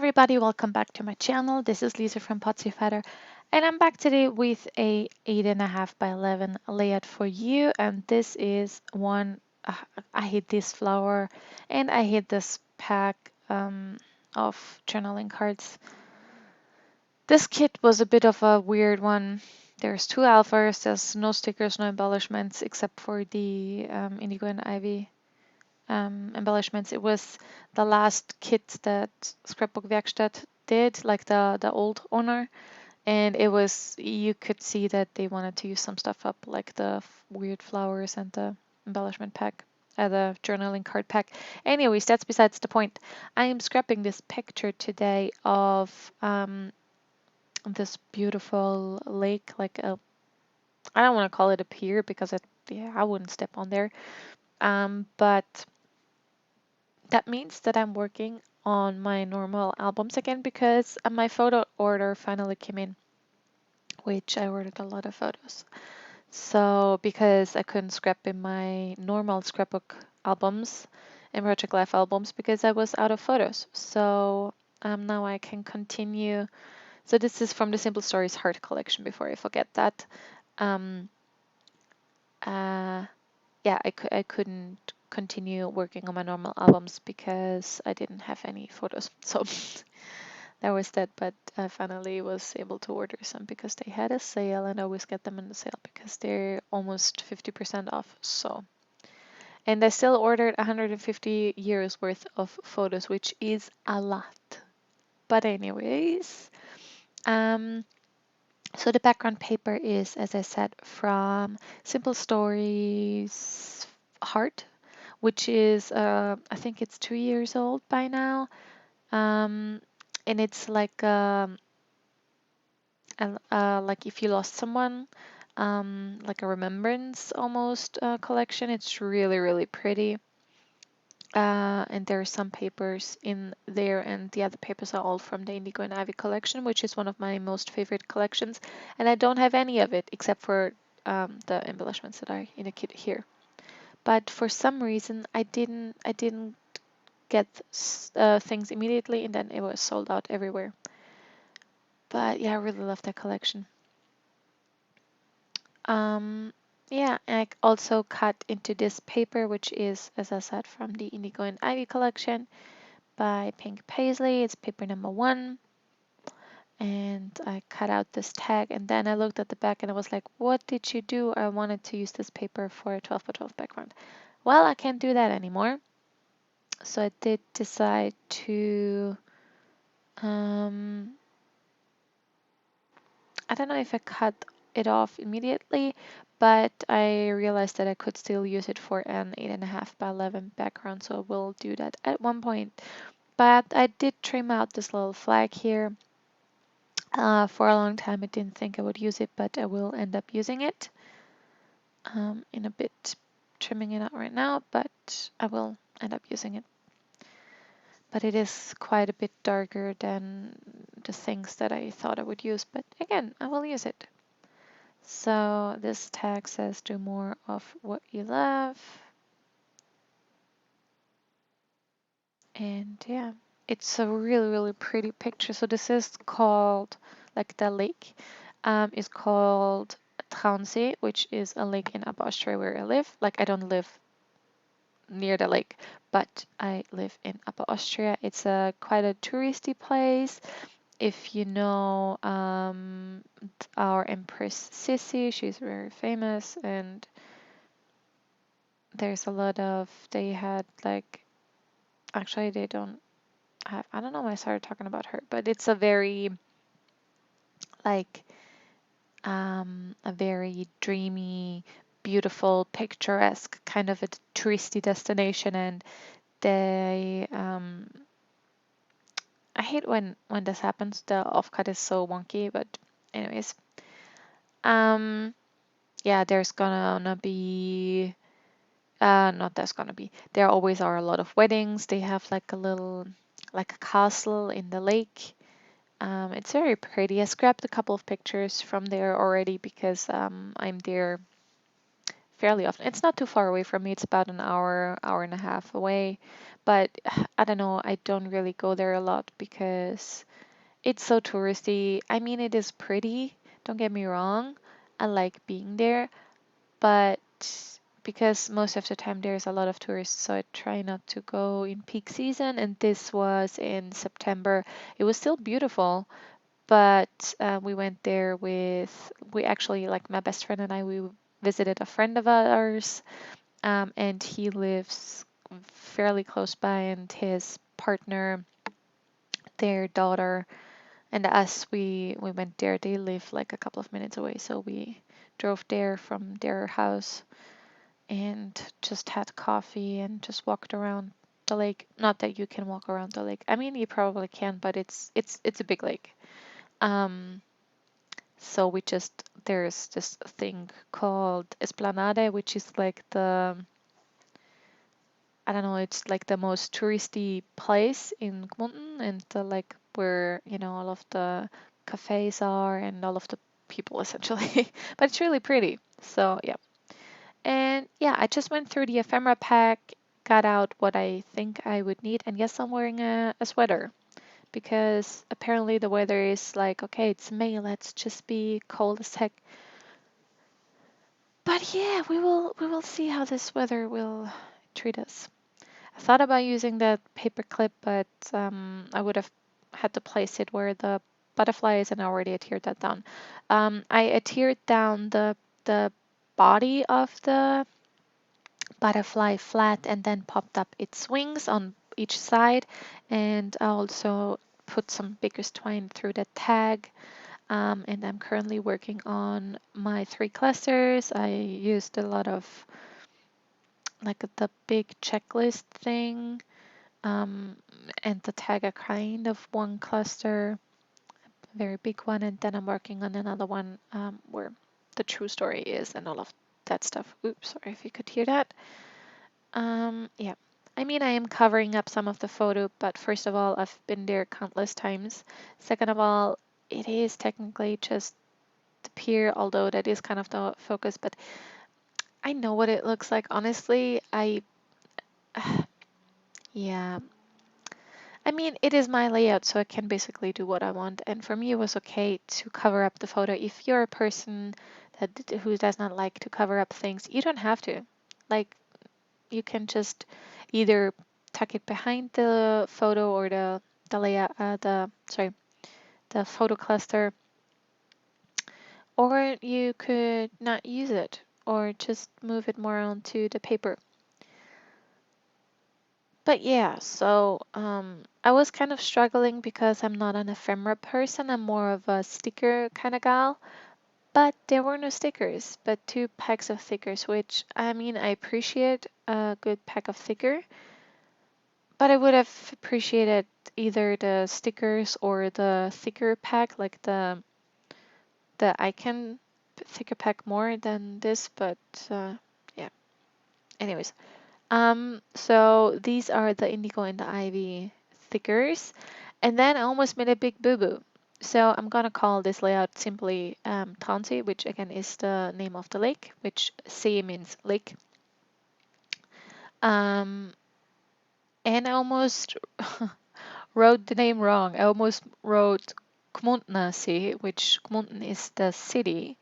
everybody, welcome back to my channel. This is Lisa from Potsiefighter, and I'm back today with a 8.5 by 11 layout for you. And this is one, I hate this flower and I hate this pack of journaling cards. This kit was a bit of a weird one. There's two alphas, there's no stickers, no embellishments except for the indigo and ivy embellishments. It was the last kit that Scrapbook Werkstatt did, like the old owner, and it was, you could see that they wanted to use some stuff up, like the weird flowers and the embellishment pack, the journaling card pack. Anyways, that's besides the point. I am scrapping this picture today of this beautiful lake, like a, I don't want to call it a pier because I wouldn't step on there, but that means that I'm working on my normal albums again because my photo order finally came in, which I ordered a lot of photos. So because I couldn't scrap in my normal scrapbook albums and Project Life albums because I was out of photos. So now I can continue. So this is from the Simple Stories Heart collection before I forget that. Um, yeah, I couldn't continue working on my normal albums because I didn't have any photos. So that was that, but I finally was able to order some because they had a sale, and I always get them in the sale because they're almost 50% off. So, and I still ordered 150 years worth of photos, which is a lot. But anyways, so the background paper is, as I said, from Simple Stories Heart, which is, I think it's 2 years old by now. And it's like like if you lost someone, like a remembrance almost collection. It's really, really pretty. And there are some papers in there, and the other papers are all from the Indigo and Ivy collection, which is one of my most favorite collections. And I don't have any of it except for the embellishments that are in the kit here. But for some reason, I didn't get things immediately, and then it was sold out everywhere. But yeah, I really love that collection. Yeah, I also cut into this paper, which is, as I said, from the Indigo and Ivy collection by Pink Paisley. It's paper number 1. And I cut out this tag, and then I looked at the back and I was like, what did you do? I wanted to use this paper for a 12 by 12 background. Well, I can't do that anymore. So I did decide to, I don't know if I cut it off immediately, but I realized that I could still use it for an 8.5 by 11 background, so we'll do that at one point. But I did trim out this little flag here. For a long time I didn't think I would use it, but I will end up using it in a bit, trimming it out right now, but I will end up using it. But it is quite a bit darker than the things that I thought I would use, but again, I will use it. So this tag says do more of what you love. And yeah, it's a really, really pretty picture. So this is called, like the lake is called Traunsee, which is a lake in Upper Austria where I live. Like I don't live near the lake, but I live in Upper Austria. It's a quite a touristy place. If you know our Empress Sissi, she's very famous, and there's a lot of, they had like, actually they don't have, I don't know why I started talking about her, but it's a very like a very dreamy, beautiful, picturesque kind of a touristy destination, and they I hate when this happens. The offcut is so wonky, but anyways, yeah, there's gonna be not there's gonna be, there always are a lot of weddings. They have like a little, like a castle in the lake. It's very pretty. I scrapped a couple of pictures from there already because I'm there fairly often. It's not too far away from me. It's about an hour, hour and a half away. But I don't know, I don't really go there a lot because it's so touristy. I mean, it is pretty, don't get me wrong. I like being there, but because most of the time there's a lot of tourists, so I try not to go in peak season. And this was in September. It was still beautiful, but we went there we actually, like my best friend and I, we visited a friend of ours, and he lives fairly close by, and his partner, their daughter, and us, we went there. They live like a couple of minutes away, so we drove there from their house and just had coffee and just walked around the lake. Not that you can walk around the lake. I mean, you probably can, but it's a big lake. Um, so we just there's this thing called Esplanade, which is like I don't know, it's like the most touristy place in Gmunden, and like where, all of the cafes are and all of the people essentially. But it's really pretty. So yeah. And yeah, I just went through the ephemera pack, got out what I think I would need, and yes, I'm wearing a sweater because apparently the weather is like, okay, it's May, let's just be cold as heck. But yeah, we will see how this weather will treat us. I thought about using that paper clip, but I would have had to place it where the butterfly is, and I already adhered that down. I adhered down the body of the butterfly flat and then popped up its wings on each side, and I also put some baker's twine through the tag. And I'm currently working on my 3 clusters. I used a lot of like the big checklist thing, um, and the tag a kind of one cluster, a very big one, and then I'm working on another one where the true story is and all of that stuff. Oops, sorry if you could hear that. Yeah. I mean, I am covering up some of the photo, but first of all, I've been there countless times. Second of all, it is technically just the pier, although that is kind of the focus, but I know what it looks like. Honestly, yeah. I mean, it is my layout, so I can basically do what I want. And for me, it was okay to cover up the photo. If you're a person who does not like to cover up things, you don't have to. Like, you can just either tuck it behind the photo or the layout, the photo cluster, or you could not use it or just move it more onto the paper. But yeah, so I was kind of struggling because I'm not an ephemera person. I'm more of a sticker kind of gal. But there were no stickers, but 2 packs of stickers, which I mean, I appreciate a good pack of sticker, but I would have appreciated either the stickers or the thicker pack, like the icon thicker pack more than this. But yeah. Anyways, so these are the indigo and the ivy stickers, and then I almost made a big boo-boo. So I'm gonna call this layout simply Traunsee, which again is the name of the lake, which See means lake. Um, and I almost wrote the name wrong. I almost wrote Gmundnasee, which Gmunden is the city.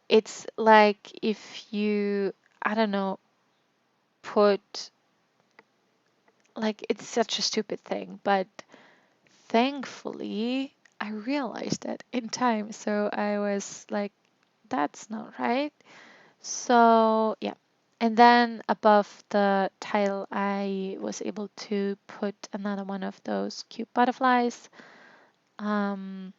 It's like if you, I don't know, put, like, it's such a stupid thing, but thankfully I realized that in time. So I was like, that's not right. So yeah. And then above the title, I was able to put another one of those cute butterflies. Um,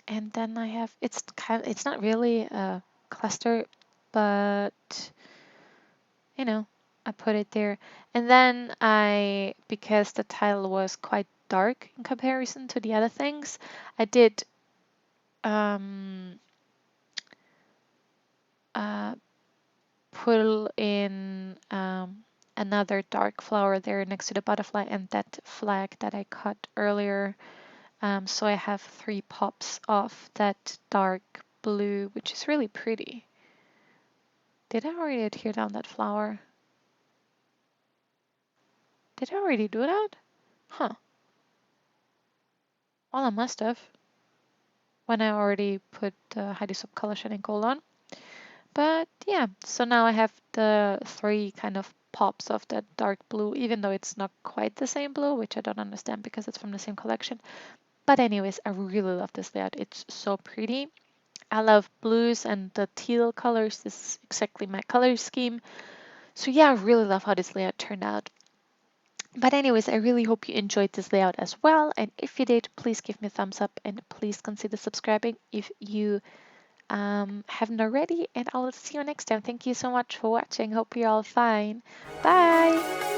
and then I have, it's not really a cluster, but I put it there. And then because the title was quite dark in comparison to the other things, I did um, uh, pull in another dark flower there next to the butterfly and that flag that I cut earlier. So I have 3 pops of that dark blue, which is really pretty. Did I already tear down that flower? Did I already do that? Huh. Well, I must have. When I already put the Heidi Swapp color shading gold on. But yeah, so now I have the three kind of pops of that dark blue, even though it's not quite the same blue, which I don't understand because it's from the same collection. But anyways, I really love this layout. It's so pretty. I love blues and the teal colors. This is exactly my color scheme. So yeah, I really love how this layout turned out. But anyways, I really hope you enjoyed this layout as well. And if you did, please give me a thumbs up and please consider subscribing if you haven't already. And I'll see you next time. Thank you so much for watching. Hope you're all fine. Bye.